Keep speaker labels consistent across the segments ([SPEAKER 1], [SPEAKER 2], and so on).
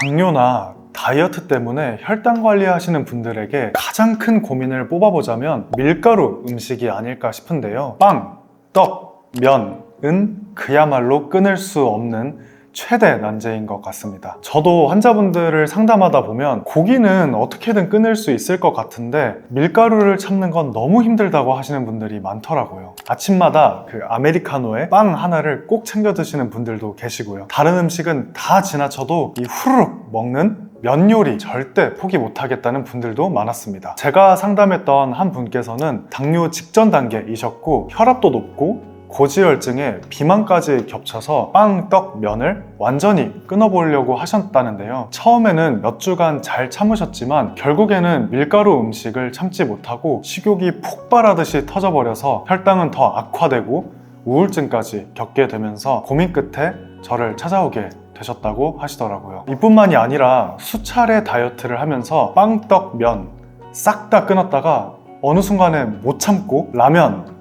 [SPEAKER 1] 당뇨나 다이어트 때문에 혈당 관리하시는 분들에게 가장 큰 고민을 뽑아보자면 밀가루 음식이 아닐까 싶은데요. 빵, 떡, 면은 그야말로 끊을 수 없는 최대 난제인 것 같습니다. 저도 환자분들을 상담하다 보면 고기는 어떻게든 끊을 수 있을 것 같은데 밀가루를 참는 건 너무 힘들다고 하시는 분들이 많더라고요. 아침마다 그 아메리카노에 빵 하나를 꼭 챙겨 드시는 분들도 계시고요. 다른 음식은 다 지나쳐도 이 후루룩 먹는 면 요리 절대 포기 못하겠다는 분들도 많았습니다. 제가 상담했던 한 분께서는 당뇨 직전 단계이셨고 혈압도 높고 고지혈증에 비만까지 겹쳐서 빵, 떡, 면을 완전히 끊어보려고 하셨다는데요. 처음에는 몇 주간 잘 참으셨지만 결국에는 밀가루 음식을 참지 못하고 식욕이 폭발하듯이 터져버려서 혈당은 더 악화되고 우울증까지 겪게 되면서 고민 끝에 저를 찾아오게 되셨다고 하시더라고요. 이뿐만이 아니라 수차례 다이어트를 하면서 빵, 떡, 면 싹 다 끊었다가 어느 순간에 못 참고 라면,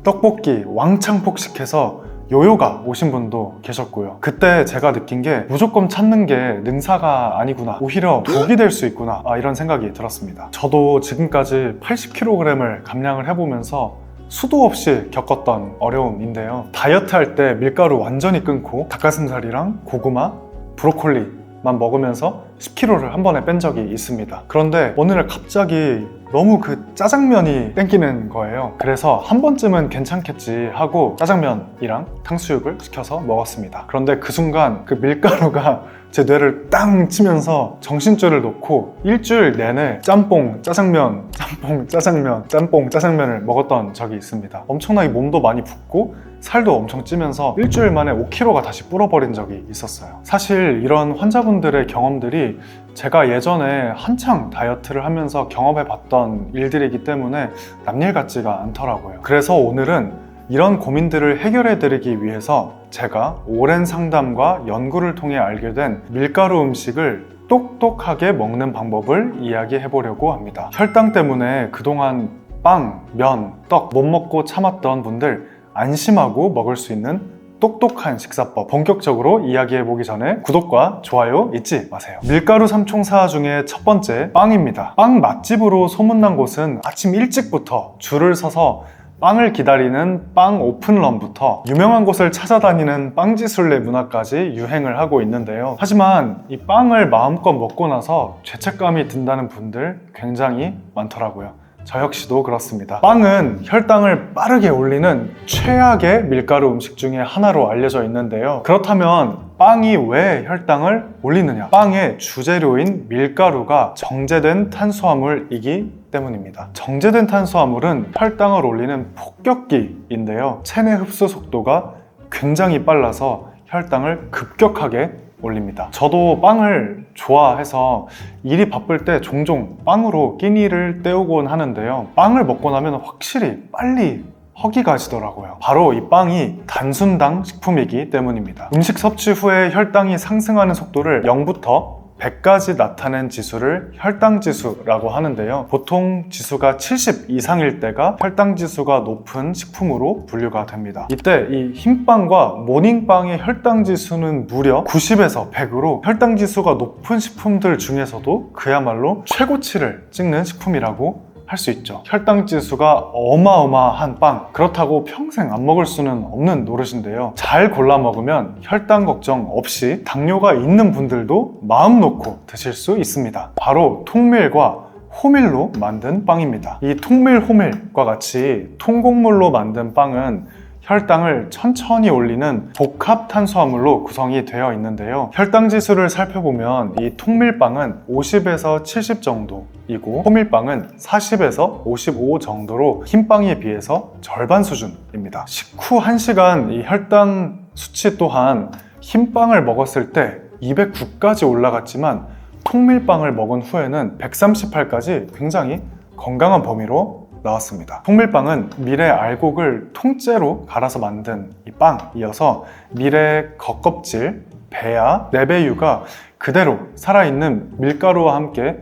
[SPEAKER 1] 떡볶이 왕창 폭식해서 요요가 오신 분도 계셨고요. 그때 제가 느낀 게 무조건 참는 게 능사가 아니구나, 오히려 독이 될 수 있구나, 이런 생각이 들었습니다. 저도 지금까지 80kg을 감량을 해보면서 수도 없이 겪었던 어려움인데요. 다이어트 할 때 밀가루 완전히 끊고 닭가슴살이랑 고구마, 브로콜리만 먹으면서 10kg를 한 번에 뺀 적이 있습니다. 그런데 어느 날 갑자기 너무 그 짜장면이 땡기는 거예요. 그래서 한 번쯤은 괜찮겠지 하고 짜장면이랑 탕수육을 시켜서 먹었습니다. 그런데 그 순간 그 밀가루가 제 뇌를 땅 치면서 정신줄을 놓고 일주일 내내 짬뽕, 짜장면, 짬뽕, 짜장면, 짬뽕, 짜장면을 먹었던 적이 있습니다. 엄청나게 몸도 많이 붓고 살도 엄청 찌면서 일주일 만에 5kg가 다시 불어버린 적이 있었어요. 사실 이런 환자분들의 경험들이 제가 예전에 한창 다이어트를 하면서 경험해봤던 일들이기 때문에 남일 같지가 않더라고요. 그래서 오늘은 이런 고민들을 해결해드리기 위해서 제가 오랜 상담과 연구를 통해 알게 된 밀가루 음식을 똑똑하게 먹는 방법을 이야기해보려고 합니다. 혈당 때문에 그동안 빵, 면, 떡 못 먹고 참았던 분들 안심하고 먹을 수 있는 똑똑한 식사법 본격적으로 이야기해보기 전에 구독과 좋아요 잊지 마세요. 밀가루 삼총사 중에 첫 번째 빵입니다. 빵 맛집으로 소문난 곳은 아침 일찍부터 줄을 서서 빵을 기다리는 빵 오픈런부터 유명한 곳을 찾아다니는 빵지술래 문화까지 유행을 하고 있는데요. 하지만 이 빵을 마음껏 먹고 나서 죄책감이 든다는 분들 굉장히 많더라고요. 저 역시도 그렇습니다. 빵은 혈당을 빠르게 올리는 최악의 밀가루 음식 중에 하나로 알려져 있는데요. 그렇다면 빵이 왜 혈당을 올리느냐? 빵의 주재료인 밀가루가 정제된 탄수화물이기 때문입니다. 정제된 탄수화물은 혈당을 올리는 폭격기인데요. 체내 흡수 속도가 굉장히 빨라서 혈당을 급격하게 올립니다. 저도 빵을 좋아해서 일이 바쁠 때 종종 빵으로 끼니를 때우곤 하는데요. 빵을 먹고 나면 확실히 빨리 허기 가시더라고요. 바로 이 빵이 단순당 식품이기 때문입니다. 음식 섭취 후에 혈당이 상승하는 속도를 0부터 100까지 나타낸 지수를 혈당지수라고 하는데요. 보통 지수가 70 이상일 때가 혈당지수가 높은 식품으로 분류가 됩니다. 이때 이 흰빵과 모닝빵의 혈당지수는 무려 90에서 100으로 혈당지수가 높은 식품들 중에서도 그야말로 최고치를 찍는 식품이라고 할 수 있죠. 혈당지수가 어마어마한 빵, 그렇다고 평생 안 먹을 수는 없는 노릇인데요. 잘 골라 먹으면 혈당 걱정 없이 당뇨가 있는 분들도 마음 놓고 드실 수 있습니다. 바로 통밀과 호밀로 만든 빵입니다. 이 통밀, 호밀과 같이 통곡물로 만든 빵은 혈당을 천천히 올리는 복합 탄수화물로 구성이 되어 있는데요. 혈당 지수를 살펴보면 이 통밀빵은 50에서 70 정도이고 호밀빵은 40에서 55 정도로 흰빵에 비해서 절반 수준입니다. 식후 1시간 이 혈당 수치 또한 흰빵을 먹었을 때 209까지 올라갔지만 통밀빵을 먹은 후에는 138까지 굉장히 건강한 범위로 나왔습니다. 통밀빵은 밀의 알곡을 통째로 갈아서 만든 이 빵이어서 밀의 겉껍질, 배아, 내배유가 그대로 살아있는 밀가루와 함께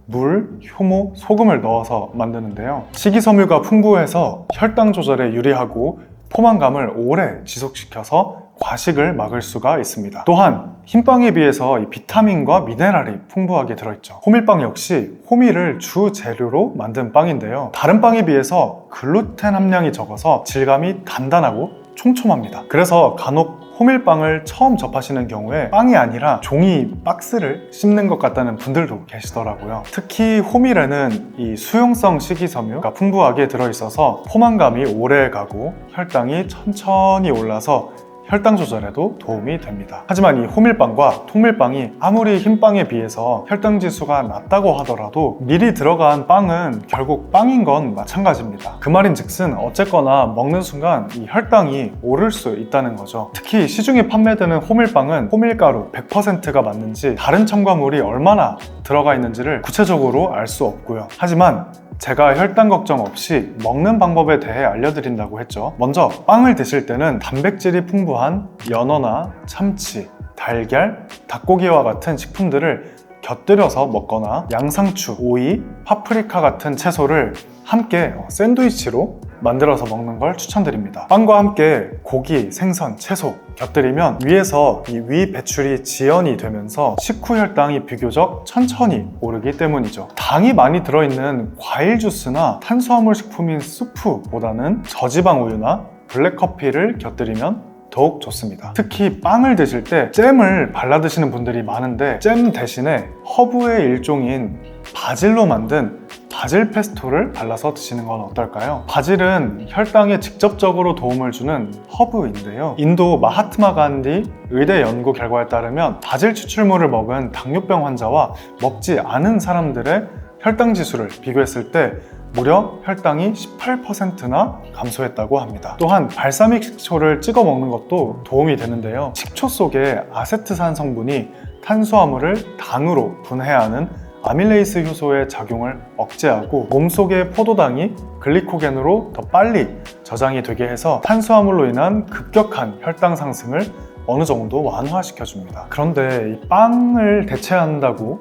[SPEAKER 1] 물, 효모, 소금을 넣어서 만드는데요. 식이섬유가 풍부해서 혈당 조절에 유리하고 포만감을 오래 지속시켜서 과식을 막을 수가 있습니다. 또한 흰빵에 비해서 이 비타민과 미네랄이 풍부하게 들어있죠. 호밀빵 역시 호밀을 주 재료로 만든 빵인데요. 다른 빵에 비해서 글루텐 함량이 적어서 질감이 단단하고 촘촘합니다. 그래서 간혹 호밀빵을 처음 접하시는 경우에 빵이 아니라 종이 박스를 씹는 것 같다는 분들도 계시더라고요. 특히 호밀에는 이 수용성 식이섬유가 풍부하게 들어있어서 포만감이 오래 가고 혈당이 천천히 올라서 혈당 조절에도 도움이 됩니다. 하지만 이 호밀빵과 통밀빵이 아무리 흰빵에 비해서 혈당 지수가 낮다고 하더라도 미리 들어간 빵은 결국 빵인 건 마찬가지입니다. 그 말인즉슨 어쨌거나 먹는 순간 이 혈당이 오를 수 있다는 거죠. 특히 시중에 판매되는 호밀빵은 호밀가루 100%가 맞는지 다른 첨가물이 얼마나 들어가 있는지를 구체적으로 알 수 없고요. 하지만 제가 혈당 걱정 없이 먹는 방법에 대해 알려드린다고 했죠. 먼저 빵을 드실 때는 단백질이 풍부한 연어나 참치, 달걀, 닭고기와 같은 식품들을 곁들여서 먹거나 양상추, 오이, 파프리카 같은 채소를 함께 샌드위치로 만들어서 먹는 걸 추천드립니다. 빵과 함께 고기, 생선, 채소 곁들이면 위에서 이 위 배출이 지연이 되면서 식후 혈당이 비교적 천천히 오르기 때문이죠. 당이 많이 들어있는 과일 주스나 탄수화물 식품인 수프보다는 저지방 우유나 블랙커피를 곁들이면 더욱 좋습니다. 특히 빵을 드실 때 잼을 발라 드시는 분들이 많은데 잼 대신에 허브의 일종인 바질로 만든 바질 페스토를 발라서 드시는 건 어떨까요? 바질은 혈당에 직접적으로 도움을 주는 허브인데요. 인도 마하트마 간디 의대 연구 결과에 따르면 바질 추출물을 먹은 당뇨병 환자와 먹지 않은 사람들의 혈당 지수를 비교했을 때 무려 혈당이 18%나 감소했다고 합니다. 또한 발사믹 식초를 찍어 먹는 것도 도움이 되는데요. 식초 속의 아세트산 성분이 탄수화물을 당으로 분해하는 아밀레이스 효소의 작용을 억제하고 몸속의 포도당이 글리코겐으로 더 빨리 저장이 되게 해서 탄수화물로 인한 급격한 혈당 상승을 어느 정도 완화시켜줍니다. 그런데 이 빵을 대체한다고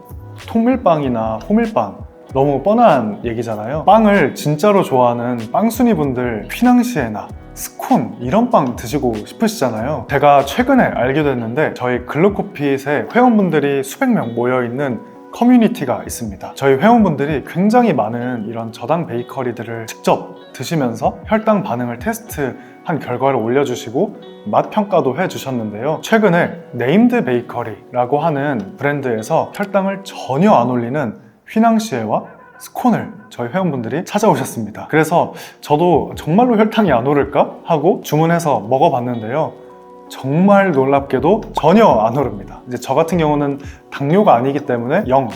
[SPEAKER 1] 통밀빵이나 호밀빵 너무 뻔한 얘기잖아요. 빵을 진짜로 좋아하는 빵순이 분들 휘낭시에나 스콘 이런 빵 드시고 싶으시잖아요. 제가 최근에 알게 됐는데 저희 글루코핏의 회원분들이 수백 명 모여있는 커뮤니티가 있습니다. 저희 회원분들이 굉장히 많은 이런 저당 베이커리들을 직접 드시면서 혈당 반응을 테스트한 결과를 올려주시고 맛 평가도 해주셨는데요. 최근에 네임드 베이커리라고 하는 브랜드에서 혈당을 전혀 안 올리는 휘낭시에와 스콘을 저희 회원분들이 찾아오셨습니다. 그래서 저도 정말로 혈당이 안 오를까 하고 주문해서 먹어봤는데요. 정말 놀랍게도 전혀 안 오릅니다. 이제 저 같은 경우는 당뇨가 아니기 때문에 0,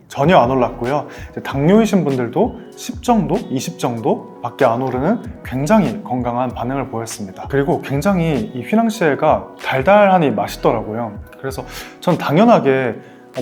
[SPEAKER 1] 전혀 안 올랐고요. 이제 당뇨이신 분들도 10 정도, 20 정도 밖에 안 오르는 굉장히 건강한 반응을 보였습니다. 그리고 굉장히 이 휘낭시에가 달달하니 맛있더라고요. 그래서 전 당연하게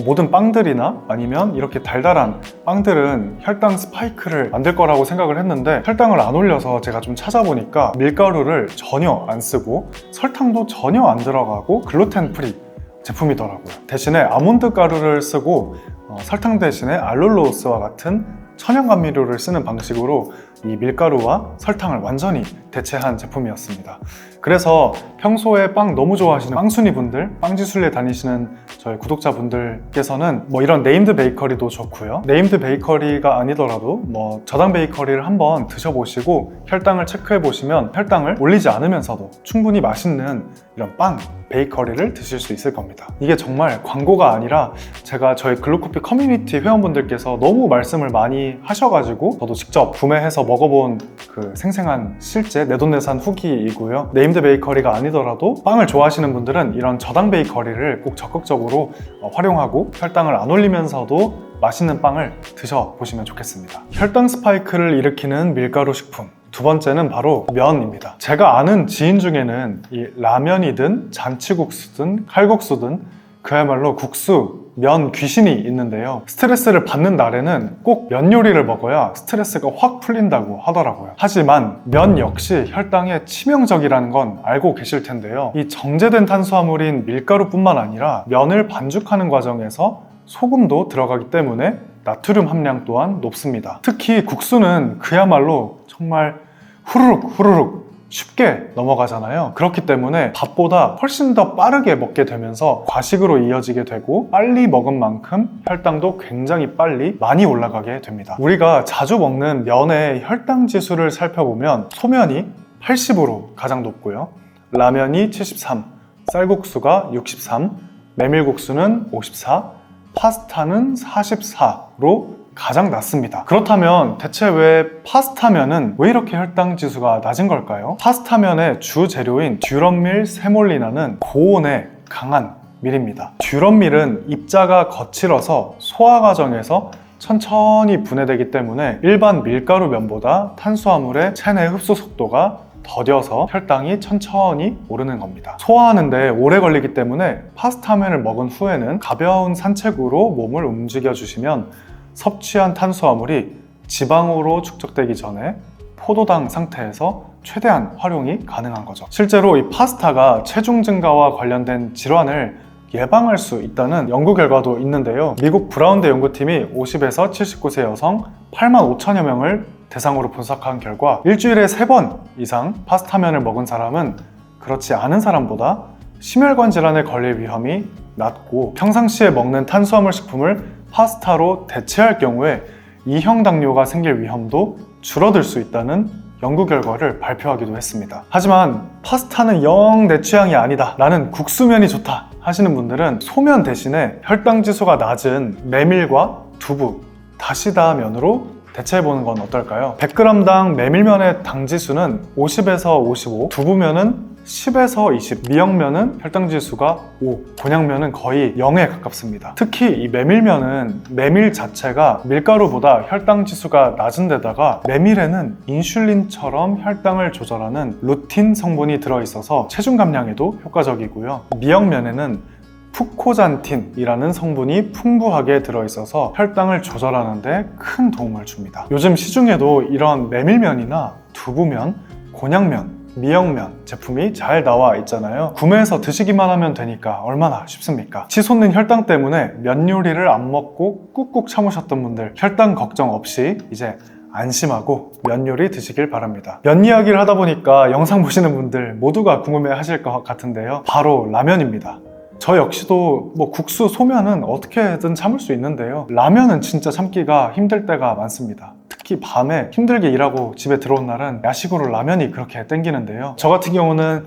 [SPEAKER 1] 모든 빵들이나 아니면 이렇게 달달한 빵들은 혈당 스파이크를 만들 거라고 생각을 했는데 혈당을 안 올려서 제가 좀 찾아보니까 밀가루를 전혀 안 쓰고 설탕도 전혀 안 들어가고 글루텐 프리 제품이더라고요. 대신에 아몬드 가루를 쓰고 설탕 대신에 알룰로스와 같은 천연 감미료를 쓰는 방식으로 이 밀가루와 설탕을 완전히 대체한 제품이었습니다. 그래서 평소에 빵 너무 좋아하시는 빵순이 분들, 빵지술래 다니시는 저희 구독자분들께서는 뭐 이런 네임드 베이커리도 좋고요. 네임드 베이커리가 아니더라도 뭐 저당 베이커리를 한번 드셔보시고 혈당을 체크해 보시면 혈당을 올리지 않으면서도 충분히 맛있는 이런 빵 베이커리를 드실 수 있을 겁니다. 이게 정말 광고가 아니라 제가 저희 글루코핏 커뮤니티 회원분들께서 너무 말씀을 많이 하셔가지고 저도 직접 구매해서 먹어본 그 생생한 실제 내돈내산 후기이고요. 네임드 베이커리가 아니더라도 빵을 좋아하시는 분들은 이런 저당 베이커리를 꼭 적극적으로 활용하고 혈당을 안 올리면서도 맛있는 빵을 드셔보시면 좋겠습니다. 혈당 스파이크를 일으키는 밀가루 식품, 두 번째는 바로 면입니다. 제가 아는 지인 중에는 이 라면이든 잔치국수든 칼국수든 그야말로 국수, 면 귀신이 있는데요. 스트레스를 받는 날에는 꼭 면 요리를 먹어야 스트레스가 확 풀린다고 하더라고요. 하지만 면 역시 혈당에 치명적이라는 건 알고 계실 텐데요. 이 정제된 탄수화물인 밀가루뿐만 아니라 면을 반죽하는 과정에서 소금도 들어가기 때문에 나트륨 함량 또한 높습니다. 특히 국수는 그야말로 정말 후루룩 쉽게 넘어가잖아요. 그렇기 때문에 밥보다 훨씬 더 빠르게 먹게 되면서 과식으로 이어지게 되고 빨리 먹은 만큼 혈당도 굉장히 빨리 많이 올라가게 됩니다. 우리가 자주 먹는 면의 혈당 지수를 살펴보면 소면이 80으로 가장 높고요. 라면이 73, 쌀국수가 63, 메밀국수는 54, 파스타는 44로 가장 낮습니다. 그렇다면 대체 왜 파스타면은 왜 이렇게 혈당 지수가 낮은 걸까요? 파스타면의 주 재료인 듀럼밀 세몰리나는 고온에 강한 밀입니다. 듀럼밀은 입자가 거칠어서 소화 과정에서 천천히 분해되기 때문에 일반 밀가루 면보다 탄수화물의 체내 흡수 속도가 더뎌서 혈당이 천천히 오르는 겁니다. 소화하는데 오래 걸리기 때문에 파스타면을 먹은 후에는 가벼운 산책으로 몸을 움직여 주시면 섭취한 탄수화물이 지방으로 축적되기 전에 포도당 상태에서 최대한 활용이 가능한 거죠. 실제로 이 파스타가 체중 증가와 관련된 질환을 예방할 수 있다는 연구 결과도 있는데요. 미국 브라운대 연구팀이 50에서 79세 여성 8만 5천여 명을 대상으로 분석한 결과 일주일에 3번 이상 파스타면을 먹은 사람은 그렇지 않은 사람보다 심혈관 질환에 걸릴 위험이 낮고 평상시에 먹는 탄수화물 식품을 파스타로 대체할 경우에 이형 당뇨가 생길 위험도 줄어들 수 있다는 연구 결과를 발표하기도 했습니다. 하지만 파스타는 영 내 취향이 아니다 라는 국수면이 좋다 하시는 분들은 소면 대신에 혈당 지수가 낮은 메밀과 두부, 다시다 면으로 대체해보는 건 어떨까요? 100g당 메밀면의 당 지수는 50에서 55, 두부면은 10에서 20, 미역면은 혈당 지수가 5, 곤약면은 거의 0에 가깝습니다. 특히 이 메밀면은 메밀 자체가 밀가루보다 혈당 지수가 낮은 데다가 메밀에는 인슐린처럼 혈당을 조절하는 루틴 성분이 들어있어서 체중 감량에도 효과적이고요. 미역면에는 푸코잔틴이라는 성분이 풍부하게 들어있어서 혈당을 조절하는 데 큰 도움을 줍니다. 요즘 시중에도 이런 메밀면이나 두부면, 곤약면, 미역면 제품이 잘 나와 있잖아요. 구매해서 드시기만 하면 되니까 얼마나 쉽습니까? 치솟는 혈당 때문에 면 요리를 안 먹고 꾹꾹 참으셨던 분들 혈당 걱정 없이 이제 안심하고 면 요리 드시길 바랍니다. 면 이야기를 하다 보니까 영상 보시는 분들 모두가 궁금해 하실 것 같은데요. 바로 라면입니다. 저 역시도 국수, 소면은 어떻게든 참을 수 있는데요. 라면은 진짜 참기가 힘들 때가 많습니다. 특히 밤에 힘들게 일하고 집에 들어온 날은 야식으로 라면이 그렇게 땡기는데요. 저 같은 경우는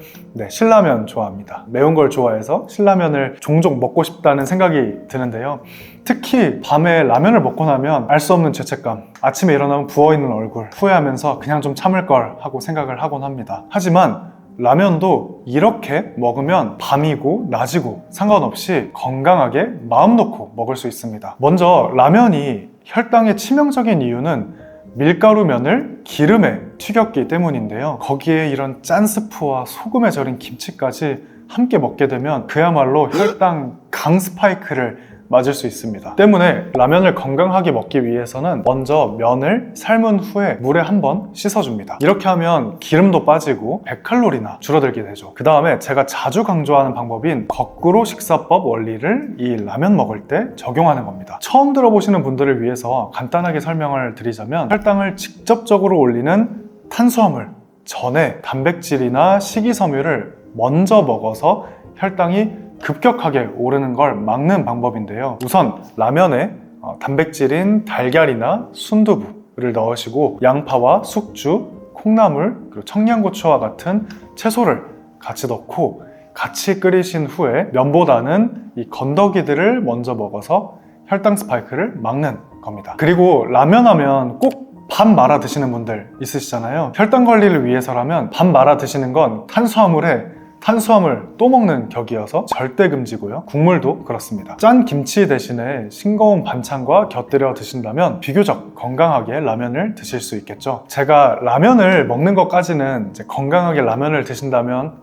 [SPEAKER 1] 신라면 좋아합니다. 매운 걸 좋아해서 신라면을 종종 먹고 싶다는 생각이 드는데요. 특히 밤에 라면을 먹고 나면 알 수 없는 죄책감, 아침에 일어나면 부어있는 얼굴, 후회하면서 그냥 좀 참을 걸 하고 생각을 하곤 합니다. 하지만 라면도 이렇게 먹으면 밤이고 낮이고 상관없이 건강하게 마음 놓고 먹을 수 있습니다. 먼저 라면이 혈당에 치명적인 이유는 밀가루면을 기름에 튀겼기 때문인데요. 거기에 이런 짠 스프와 소금에 절인 김치까지 함께 먹게 되면 그야말로 혈당 강 스파이크를 맞을 수 있습니다. 때문에 라면을 건강하게 먹기 위해서는 먼저 면을 삶은 후에 물에 한번 씻어줍니다. 이렇게 하면 기름도 빠지고 100칼로리나 줄어들게 되죠. 그 다음에 제가 자주 강조하는 방법인 거꾸로 식사법 원리를 이 라면 먹을 때 적용하는 겁니다. 처음 들어보시는 분들을 위해서 간단하게 설명을 드리자면 혈당을 직접적으로 올리는 탄수화물 전에 단백질이나 식이섬유를 먼저 먹어서 혈당이 급격하게 오르는 걸 막는 방법인데요. 우선 라면에 단백질인 달걀이나 순두부를 넣으시고 양파와 숙주, 콩나물, 그리고 청양고추와 같은 채소를 같이 넣고 같이 끓이신 후에 면보다는 이 건더기들을 먼저 먹어서 혈당 스파이크를 막는 겁니다. 그리고 라면 하면 꼭 밥 말아 드시는 분들 있으시잖아요. 혈당 관리를 위해서라면 밥 말아 드시는 건 탄수화물 또 먹는 격이어서 절대 금지고요. 국물도 그렇습니다. 짠 김치 대신에 싱거운 반찬과 곁들여 드신다면 비교적 건강하게 라면을 드실 수 있겠죠. 제가 라면을 먹는 것까지는 건강하게 라면을 드신다면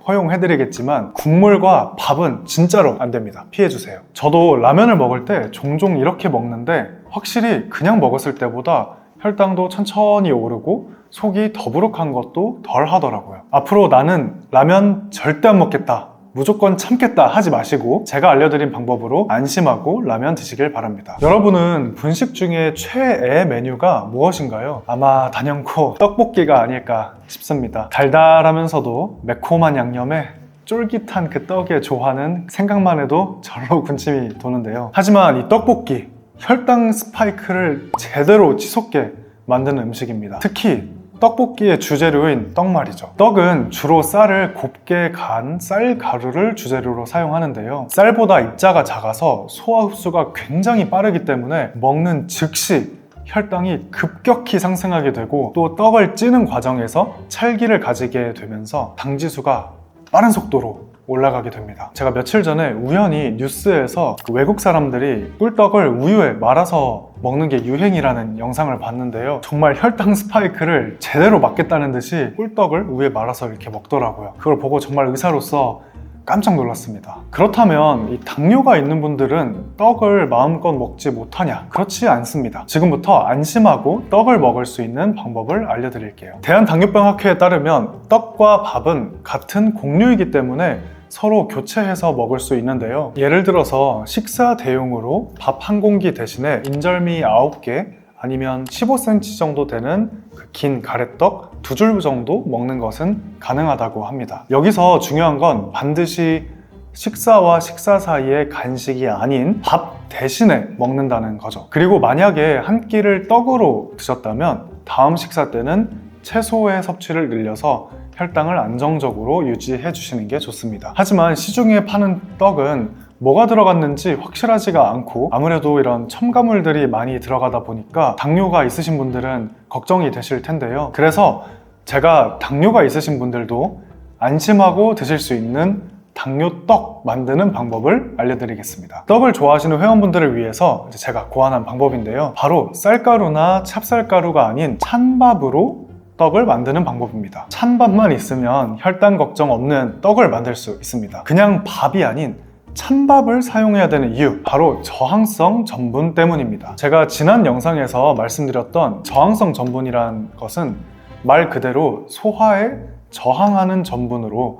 [SPEAKER 1] 허용해드리겠지만 국물과 밥은 진짜로 안 됩니다. 피해주세요. 저도 라면을 먹을 때 종종 이렇게 먹는데 확실히 그냥 먹었을 때보다 혈당도 천천히 오르고 속이 더부룩한 것도 덜 하더라고요. 앞으로 나는 라면 절대 안 먹겠다 무조건 참겠다 하지 마시고 제가 알려드린 방법으로 안심하고 라면 드시길 바랍니다. 여러분은 분식 중에 최애 메뉴가 무엇인가요? 아마 단연코 떡볶이가 아닐까 싶습니다. 달달하면서도 매콤한 양념에 쫄깃한 그 떡의 조화는 생각만 해도 절로 군침이 도는데요. 하지만 이 떡볶이, 혈당 스파이크를 제대로 치솟게 만드는 음식입니다. 특히 떡볶이의 주재료인 떡 말이죠. 떡은 주로 쌀을 곱게 간 쌀가루를 주재료로 사용하는데요. 쌀보다 입자가 작아서 소화 흡수가 굉장히 빠르기 때문에 먹는 즉시 혈당이 급격히 상승하게 되고 또 떡을 찌는 과정에서 찰기를 가지게 되면서 당지수가 빠른 속도로 올라가게 됩니다. 제가 며칠 전에 우연히 뉴스에서 외국 사람들이 꿀떡을 우유에 말아서 먹는 게 유행이라는 영상을 봤는데요. 정말 혈당 스파이크를 제대로 막겠다는 듯이 꿀떡을 우유에 말아서 이렇게 먹더라고요. 그걸 보고 정말 의사로서 깜짝 놀랐습니다. 그렇다면 이 당뇨가 있는 분들은 떡을 마음껏 먹지 못하냐? 그렇지 않습니다. 지금부터 안심하고 떡을 먹을 수 있는 방법을 알려드릴게요. 대한당뇨병학회에 따르면 떡과 밥은 같은 곡류이기 때문에 서로 교체해서 먹을 수 있는데요. 예를 들어서 식사 대용으로 밥 한 공기 대신에 인절미 9개 아니면 15cm 정도 되는 그 긴 가래떡 2줄 정도 먹는 것은 가능하다고 합니다. 여기서 중요한 건 반드시 식사와 식사 사이에 간식이 아닌 밥 대신에 먹는다는 거죠. 그리고 만약에 한 끼를 떡으로 드셨다면 다음 식사 때는 채소의 섭취를 늘려서 혈당을 안정적으로 유지해 주시는 게 좋습니다. 하지만 시중에 파는 떡은 뭐가 들어갔는지 확실하지가 않고 아무래도 이런 첨가물들이 많이 들어가다 보니까 당뇨가 있으신 분들은 걱정이 되실 텐데요. 그래서 제가 당뇨가 있으신 분들도 안심하고 드실 수 있는 당뇨떡 만드는 방법을 알려드리겠습니다. 떡을 좋아하시는 회원분들을 위해서 제가 고안한 방법인데요. 바로 쌀가루나 찹쌀가루가 아닌 찬밥으로 떡을 만드는 방법입니다. 찬밥만 있으면 혈당 걱정 없는 떡을 만들 수 있습니다. 그냥 밥이 아닌 찬밥을 사용해야 되는 이유, 바로 저항성 전분 때문입니다. 제가 지난 영상에서 말씀드렸던 저항성 전분이란 것은 말 그대로 소화에 저항하는 전분으로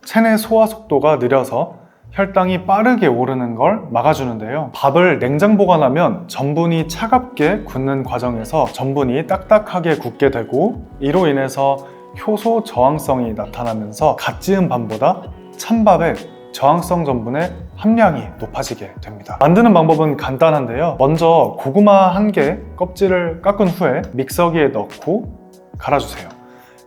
[SPEAKER 1] 체내 소화 속도가 느려서 혈당이 빠르게 오르는 걸 막아주는데요. 밥을 냉장 보관하면 전분이 차갑게 굳는 과정에서 전분이 딱딱하게 굳게 되고 이로 인해서 효소 저항성이 나타나면서 갓 지은 밥보다 찬밥에 저항성 전분의 함량이 높아지게 됩니다. 만드는 방법은 간단한데요. 먼저 고구마 1개 껍질을 깎은 후에 믹서기에 넣고 갈아주세요.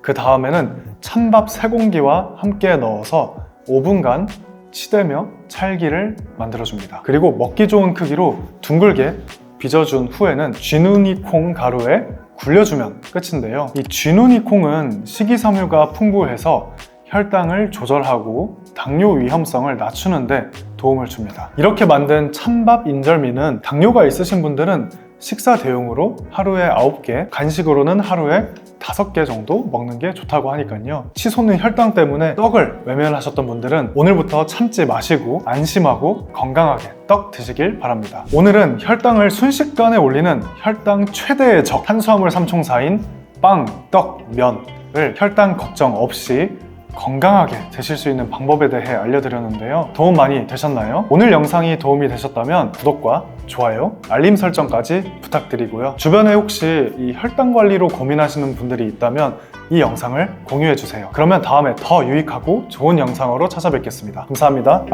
[SPEAKER 1] 그 다음에는 찬밥 3공기와 함께 넣어서 5분간 치대며 찰기를 만들어줍니다. 그리고 먹기 좋은 크기로 둥글게 빚어준 후에는 쥐눈이콩 가루에 굴려주면 끝인데요. 이 쥐눈이콩은 식이섬유가 풍부해서 혈당을 조절하고 당뇨 위험성을 낮추는데 도움을 줍니다. 이렇게 만든 찬밥 인절미는 당뇨가 있으신 분들은 식사 대용으로 하루에 9개, 간식으로는 하루에 5개 정도 먹는 게 좋다고 하니까요. 치솟는 혈당 때문에 떡을 외면하셨던 분들은 오늘부터 참지 마시고 안심하고 건강하게 떡 드시길 바랍니다. 오늘은 혈당을 순식간에 올리는 혈당 최대의 적 탄수화물 삼총사인 빵, 떡, 면을 혈당 걱정 없이 건강하게 드실 수 있는 방법에 대해 알려드렸는데요. 도움 많이 되셨나요? 오늘 영상이 도움이 되셨다면 구독과 좋아요, 알림 설정까지 부탁드리고요. 주변에 혹시 이 혈당 관리로 고민하시는 분들이 있다면 이 영상을 공유해주세요. 그러면 다음에 더 유익하고 좋은 영상으로 찾아뵙겠습니다. 감사합니다.